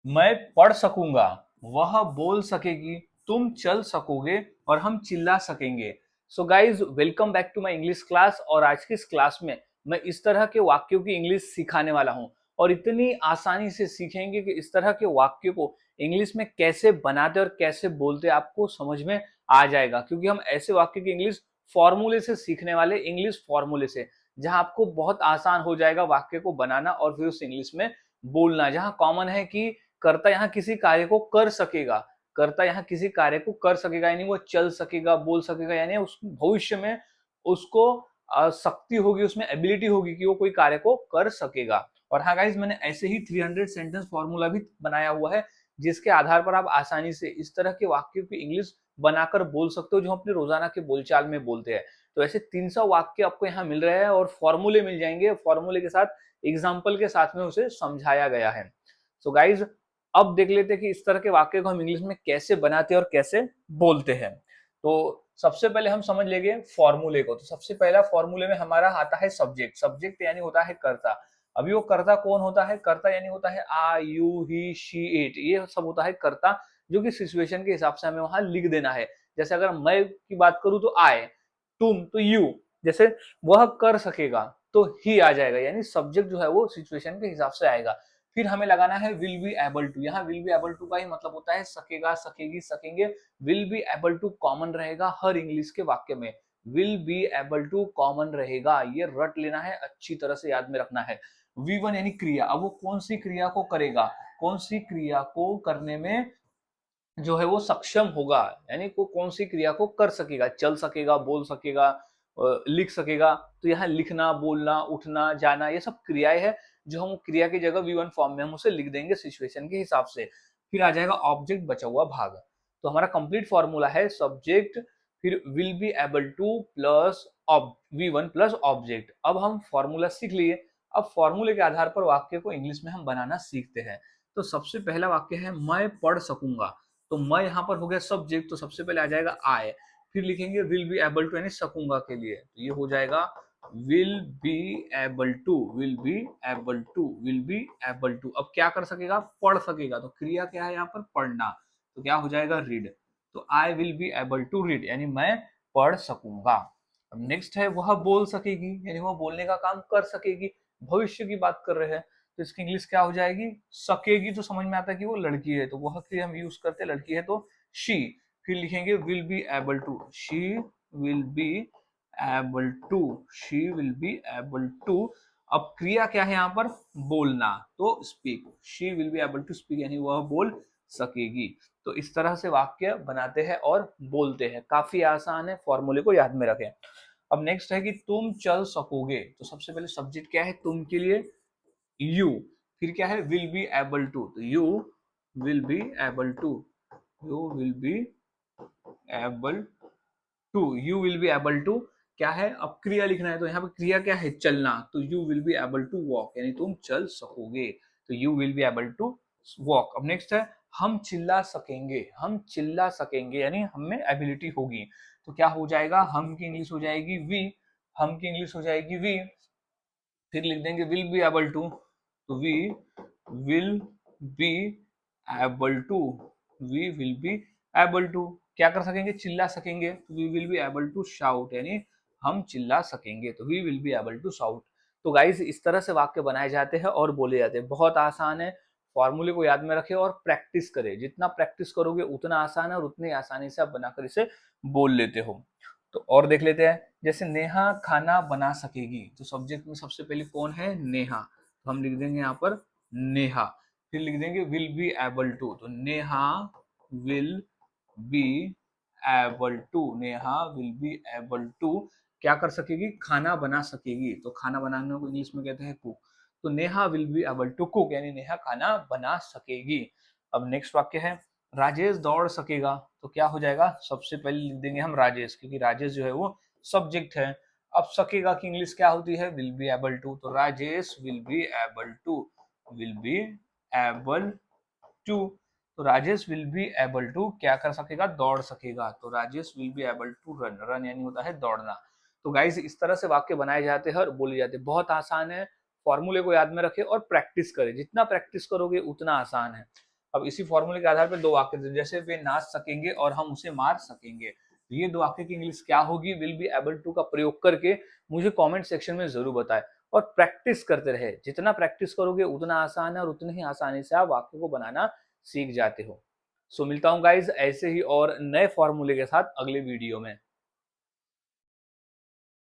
मैं पढ़ सकूंगा, वह बोल सकेगी, तुम चल सकोगे और हम चिल्ला सकेंगे। So guys, welcome back to my English class. और आज की इस क्लास में मैं इस तरह के वाक्यों की इंग्लिश सिखाने वाला हूं और इतनी आसानी से सीखेंगे कि इस तरह के वाक्यों को इंग्लिश में कैसे बनाते और कैसे बोलते आपको समझ में आ जाएगा, क्योंकि हम ऐसे वाक्य की इंग्लिश फॉर्मूले से सीखने वाले, इंग्लिश फॉर्मूले से, जहां आपको बहुत आसान हो जाएगा वाक्य को बनाना और फिर उस इंग्लिश में बोलना। जहां कॉमन है कि कर्ता यहाँ किसी कार्य को कर सकेगा, कर्ता यहाँ किसी कार्य को कर सकेगा यानी वो चल सकेगा, बोल सकेगा, यानी उस भविष्य में उसको शक्ति होगी, उसमें एबिलिटी होगी कि वो कोई कार्य को कर सकेगा। और हाँ गाइज, मैंने ऐसे ही 300 सेंटेंस फॉर्मूला भी बनाया हुआ है, जिसके आधार पर आप आसानी से इस तरह के वाक्यों की इंग्लिश बनाकर बोल सकते हो जो हम अपने रोजाना के बोलचाल में बोलते हैं। तो ऐसे 300 वाक्य आपको यहाँ मिल रहे हैं और फॉर्मूले मिल जाएंगे, फॉर्मूले के साथ एग्जाम्पल के साथ में उसे समझाया गया है। सो गाइज, अब देख लेते हैं कि इस तरह के वाक्य को हम इंग्लिश में कैसे बनाते हैं और कैसे बोलते हैं। तो सबसे पहले हम समझ लेंगे फॉर्मूले को। तो सबसे पहला फॉर्मूले में हमारा आता है सब्जेक्ट। सब्जेक्ट यानी होता है कर्ता। अभी वो कर्ता कौन होता है? कर्ता यानी होता है आई, यू, ही, शी, इट, ये सब होता है कर्ता, जो कि सिचुएशन के हिसाब से हमें वहां लिख देना है। जैसे अगर मैं की बात करूं तो आई, तुम तो यू, जैसे वह कर सकेगा तो ही आ जाएगा, यानी सब्जेक्ट जो है वो सिचुएशन के हिसाब से आएगा। फिर हमें लगाना है विल बी एबल टू। यहाँ विल बी एबल टू का ही मतलब होता है सकेगा, सकेगी, सकेंगे। Will be able to common रहेगा हर इंग्लिश के वाक्य में। Will be able to common रहेगा, ये रट लेना है, अच्छी तरह से याद में रखना है। V1 यानी क्रिया। अब वो कौन सी क्रिया को करेगा, कौन सी क्रिया को करने में जो है वो सक्षम होगा, यानी को कौन सी क्रिया को कर सकेगा, चल सकेगा, बोल सकेगा, लिख सकेगा। तो यहाँ लिखना, बोलना, उठना, जाना, ये सब क्रियाएं हैं जो हम क्रिया की जगह V1 फॉर्म में हम उसे लिख देंगे सिचुएशन के हिसाब से। फिर आ जाएगा ऑब्जेक्ट, बचा हुआ भाग। तो हमारा कंप्लीट फॉर्मूला है सब्जेक्ट, फिर will be able two plus V1 plus object. अब हम फॉर्मूला सीख लिए। अब फॉर्मूले के आधार पर वाक्य को इंग्लिश में हम बनाना सीखते हैं। तो सबसे पहला वाक्य है मैं पढ़ सकूंगा। तो मैं यहाँ पर हो गया सब्जेक्ट, तो सबसे पहले आ जाएगा आई। फिर लिखेंगे विल बी एबल टू यानी सकूंगा के लिए, तो ये हो जाएगा will be able to, will be able to, will be able to. अब क्या कर सकेगा? पढ़ सकेगा। तो क्रिया क्या है यहाँ पर? पढ़ना। तो क्या हो जाएगा? रीड। तो I will be able to read, यानी मैं पढ़ सकूंगा। अब नेक्स्ट है वह बोल सकेगी, यानी वह बोलने का काम कर सकेगी, भविष्य की बात कर रहे हैं। तो इसकी इंग्लिश क्या हो जाएगी? सकेगी। तो समझ में आता है कि वो लड़की है, तो वह क्रिया हम यूज करते हैं, लड़की है तो शी। फिर लिखेंगे will be able to, she will be able to, she will be able to. अब क्रिया क्या है यहाँ पर? बोलना। तो speak, she will be able to speak, यानी वह बोल सकेगी। तो इस तरह से वाक्य बनाते हैं और बोलते हैं। काफी आसान है, फॉर्मूले को याद में रखें। अब नेक्स्ट है कि तुम चल सकोगे। तो सबसे पहले सब्जेक्ट क्या है तुम के लिए? यू। फिर क्या है? विल बी एबल टू, तो you will be able to, you will be able to, you will be able to क्या है? अब क्रिया लिखना है, तो यहाँ पे क्रिया क्या है? चलना। तो you will be able to walk, यानी तुम चल सकोगे। तो you will be able to walk. अब नेक्स्ट है हम चिल्ला सकेंगे। हम चिल्ला सकेंगे यानी हमें एबिलिटी होगी। तो क्या हो जाएगा? हम की इंग्लिश हो जाएगी वी, हम की इंग्लिश हो जाएगी वी। फिर लिख देंगे विल बी एबल टू, तो we will be able to, we will be able to क्या कर सकेंगे? चिल्ला सकेंगे। तो we will be able to shout, यानी हम चिल्ला सकेंगे। तो we will be able to shout. तो गाइस, इस तरह से वाक्य बनाए जाते हैं और बोले जाते हैं। बहुत आसान है, फॉर्मूले को याद में रखें और प्रैक्टिस करें। जितना प्रैक्टिस करोगे उतना आसान है और उतनी आसानी से आप बनाकर इसे बोल लेते हो। तो और देख लेते हैं, जैसे नेहा खाना बना सकेगी। तो सब्जेक्ट में सबसे पहले कौन है? नेहा। तो हम लिख देंगे यहाँ पर नेहा। फिर लिख देंगे विल बी एबल टू, तो Neha will be able to, Neha will be able to क्या कर सकेगी? खाना बना सकेगी। तो खाना बनाने को इंग्लिश में कहते हैं कुक। तो Neha will be able to cook, यानी नेहा खाना बना सकेगी। अब नेक्स्ट वाक्य है राजेश दौड़ सकेगा। तो क्या हो जाएगा? सबसे पहले लिख देंगे हम राजेश, क्योंकि राजेश जो है वो सब्जेक्ट है। अब सकेगा की इंग्लिश क्या होती है? Will be able to. तो Rajesh will be able to, will be able to. तो Rajesh will be able to क्या कर सकेगा? दौड़ सकेगा। तो Rajesh will be able to run, run यानी होता है दौड़ना। तो गाइस, इस तरह से वाक्य बनाए जाते हैं और बोले जाते हैं। बहुत आसान है, फॉर्मूले को याद में रखें और प्रैक्टिस करें। जितना प्रैक्टिस करोगे उतना आसान है। अब इसी फॉर्मूले के आधार पर दो वाक्य थे, जैसे वे नाच सकेंगे और हम उसे मार सकेंगे। ये दो वाक्य की इंग्लिश क्या होगी? विल बी एबल टू का प्रयोग करके मुझे कमेंट सेक्शन में जरूर बताएं और प्रैक्टिस करते रहे। जितना प्रैक्टिस करोगे उतना आसान है और उतनी ही आसानी से आप वाक्य को बनाना सीख जाते हो। सो मिलता हूँ गाइज ऐसे ही और नए फॉर्मूले के साथ अगले वीडियो में।